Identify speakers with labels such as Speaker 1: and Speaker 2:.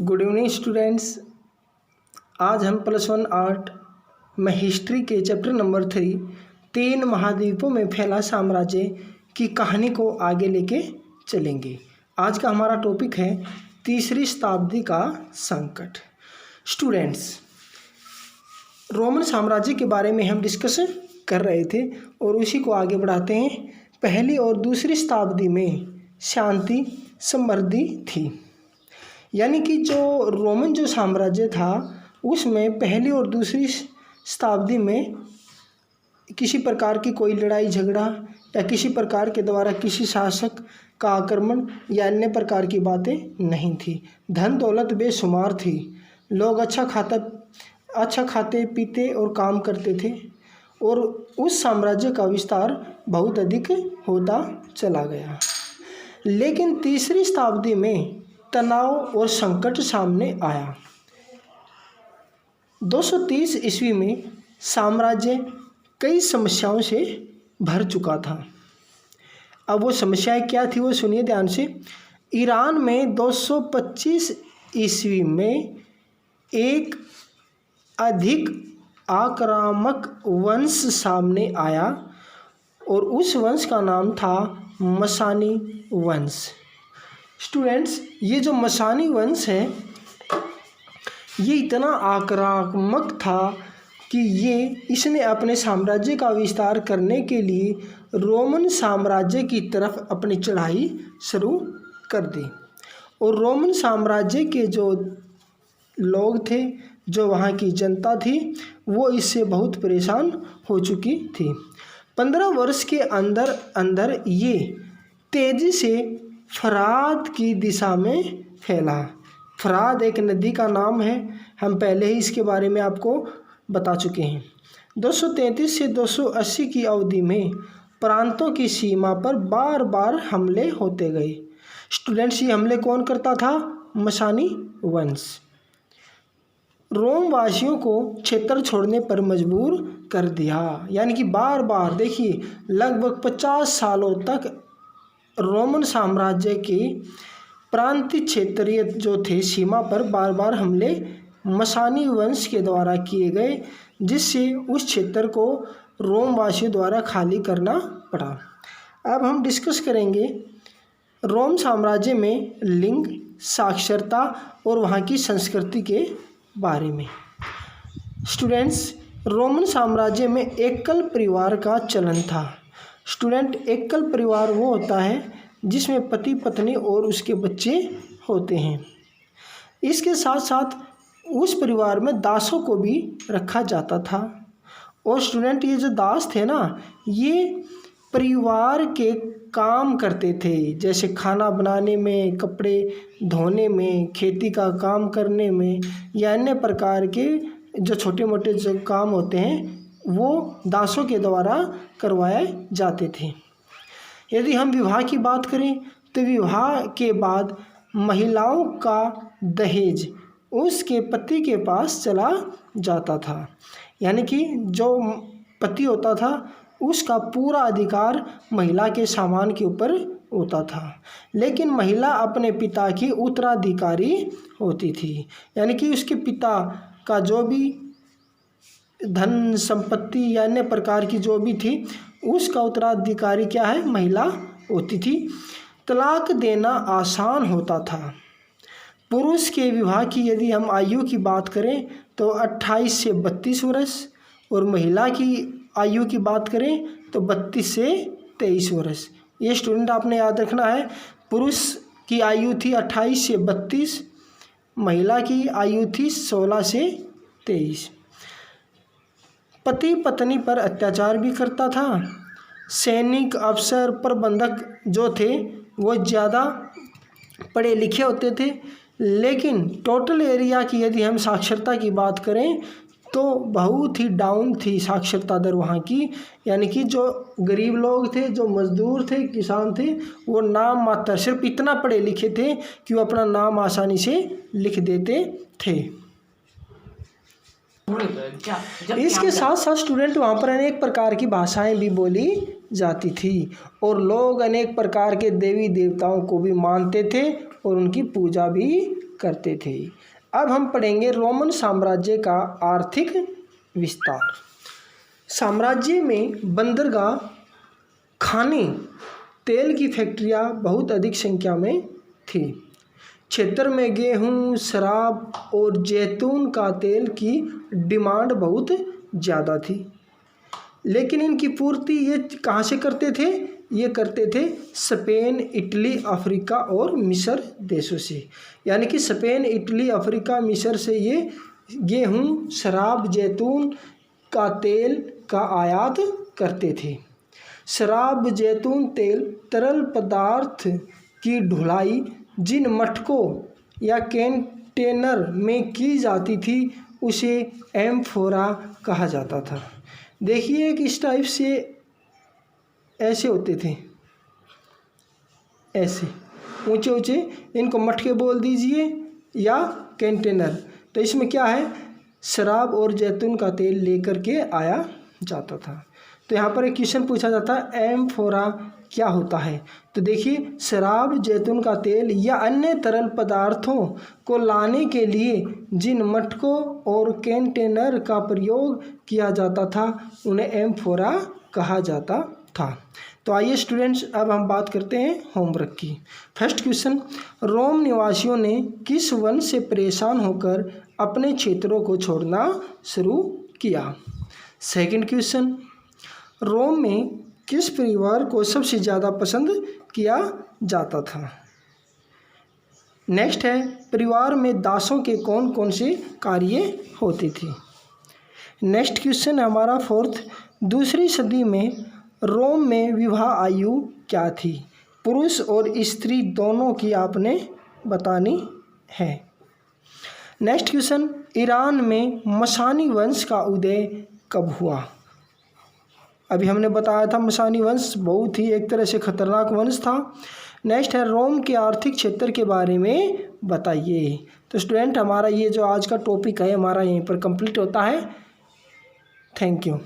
Speaker 1: Good evening students. आज हम +1 art में हिस्ट्री के चैप्टर नंबर 3 तीन महाद्वीपों में फैला साम्राज्य की कहानी को आगे लेके चलेंगे। आज का हमारा टॉपिक है तीसरी शताब्दी का संकट। स्टूडेंट्स, रोमन साम्राज्य के बारे में हम डिस्कशन कर रहे थे और उसी को आगे बढ़ाते हैं। पहली और दूसरी शताब्दी में शांति समृद्धि थी, यानी कि जो रोमन जो साम्राज्य था उसमें पहली और दूसरी शताब्दी में किसी प्रकार की कोई लड़ाई झगड़ा या किसी प्रकार के द्वारा किसी शासक का आक्रमण या अन्य प्रकार की बातें नहीं थी। धन दौलत बेशुमार थी। लोग अच्छा खाते पीते और काम करते थे और उस साम्राज्य का विस्तार बहुत अधिक होता चला गया। लेकिन तीसरी शताब्दी में तनाव और संकट सामने आया। 230 ईस्वी में साम्राज्य कई समस्याओं से भर चुका था। अब वो समस्याएं क्या थी वो सुनिए ध्यान से। ईरान में 225 ईस्वी में एक अधिक आक्रामक वंश सामने आया और उस वंश का नाम था मसानी वंश। स्टूडेंट्स, ये जो मसानी वंश है ये इतना आक्रामक था कि इसने अपने साम्राज्य का विस्तार करने के लिए रोमन साम्राज्य की तरफ अपनी चढ़ाई शुरू कर दी। और रोमन साम्राज्य के जो लोग थे, जो वहाँ की जनता थी, वो इससे बहुत परेशान हो चुकी थी। 15 वर्ष के अंदर अंदर ये तेज़ी से फरात की दिशा में फैला। फरात एक नदी का नाम है, हम पहले ही इसके बारे में आपको बता चुके हैं। 233 से 280 की अवधि में प्रांतों की सीमा पर बार बार हमले होते गए। स्टूडेंट्स, ये हमले कौन करता था? मसानी वंश। रोम वासियों को क्षेत्र छोड़ने पर मजबूर कर दिया, यानी कि बार बार देखिए लगभग 50 सालों तक रोमन साम्राज्य के प्रांतीय क्षेत्रीय जो थे सीमा पर बार बार हमले मसानी वंश के द्वारा किए गए, जिससे उस क्षेत्र को रोम वासियों द्वारा खाली करना पड़ा। अब हम डिस्कस करेंगे रोम साम्राज्य में लिंग, साक्षरता और वहाँ की संस्कृति के बारे में। स्टूडेंट्स, रोमन साम्राज्य में एकल परिवार का चलन था। स्टूडेंट, एकल परिवार वो होता है जिसमें पति पत्नी और उसके बच्चे होते हैं। इसके साथ साथ उस परिवार में दासों को भी रखा जाता था। और स्टूडेंट, ये जो दास थे ना, ये परिवार के काम करते थे, जैसे खाना बनाने में, कपड़े धोने में, खेती का काम करने में या अन्य प्रकार के जो छोटे मोटे जो काम होते हैं वो दासों के द्वारा करवाए जाते थे। यदि हम विवाह की बात करें तो विवाह के बाद महिलाओं का दहेज उसके पति के पास चला जाता था, यानी कि जो पति होता था उसका पूरा अधिकार महिला के सामान के ऊपर होता था। लेकिन महिला अपने पिता की उत्तराधिकारी होती थी, यानी कि उसके पिता का जो भी धन संपत्ति या अन्य प्रकार की जो भी थी उसका उत्तराधिकारी क्या है? महिला होती थी। तलाक देना आसान होता था। पुरुष के विवाह की यदि हम आयु की बात करें तो 28 से 32 वर्ष और महिला की आयु की बात करें तो 32 से 23 वर्ष। ये स्टूडेंट आपने याद रखना है। पुरुष की आयु थी 28 से 32, महिला की आयु थी 16 से 23। पति पत्नी पर अत्याचार भी करता था। सैनिक, अफसर, प्रबंधक जो थे वो ज़्यादा पढ़े लिखे होते थे, लेकिन टोटल एरिया की यदि हम साक्षरता की बात करें तो बहुत ही डाउन थी साक्षरता दर वहाँ की, यानी कि जो गरीब लोग थे, जो मजदूर थे, किसान थे, वो नाम मात्र सिर्फ इतना पढ़े लिखे थे कि वो अपना नाम आसानी से लिख देते थे। इसके साथ साथ स्टूडेंट वहाँ पर अनेक प्रकार की भाषाएं भी बोली जाती थी और लोग अनेक प्रकार के देवी देवताओं को भी मानते थे और उनकी पूजा भी करते थे। अब हम पढ़ेंगे रोमन साम्राज्य का आर्थिक विस्तार। साम्राज्य में बंदरगाह, खाने, तेल की फैक्ट्रियां बहुत अधिक संख्या में थी। क्षेत्र में गेहूं, शराब और जैतून का तेल की डिमांड बहुत ज़्यादा थी, लेकिन इनकी पूर्ति ये कहाँ से करते थे? ये करते थे स्पेन, इटली, अफ्रीका और मिस्र देशों से। यानी कि स्पेन, इटली, अफ्रीका, मिस्र से ये गेहूं, शराब, जैतून का तेल का आयात करते थे। शराब, जैतून तेल, तरल पदार्थ की ढुलाई जिन मटकों या कंटेनर में की जाती थी उसे एम्फोरा कहा जाता था। देखिए कि इस टाइप से ऐसे होते थे, ऐसे ऊंचे ऊंचे, इनको मटके बोल दीजिए या कंटेनर। तो इसमें क्या है, शराब और जैतून का तेल लेकर के आया जाता था। तो यहाँ पर एक क्वेश्चन पूछा जाता है, एम्फोरा क्या होता है? तो देखिए, शराब, जैतून का तेल या अन्य तरल पदार्थों को लाने के लिए जिन मटकों और कंटेनर का प्रयोग किया जाता था उन्हें एम्फोरा कहा जाता था। तो आइए स्टूडेंट्स, अब हम बात करते हैं होमवर्क की। फर्स्ट क्वेश्चन, रोम निवासियों ने किस वन से परेशान होकर अपने क्षेत्रों को छोड़ना शुरू किया? सेकंड क्वेश्चन, रोम में किस परिवार को सबसे ज़्यादा पसंद किया जाता था? नेक्स्ट है, परिवार में दासों के कौन कौन से कार्य होते थे? नेक्स्ट क्वेश्चन है हमारा फोर्थ, दूसरी सदी में रोम में विवाह आयु क्या थी? पुरुष और स्त्री दोनों की आपने बतानी है। नेक्स्ट क्वेश्चन, ईरान में मसानी वंश का उदय कब हुआ? अभी हमने बताया था मसानी वंश बहुत ही एक तरह से खतरनाक वंश था। नेक्स्ट है, रोम के आर्थिक क्षेत्र के बारे में बताइए। तो स्टूडेंट, हमारा ये जो आज का टॉपिक है हमारा यहीं पर कंप्लीट होता है। Thank you.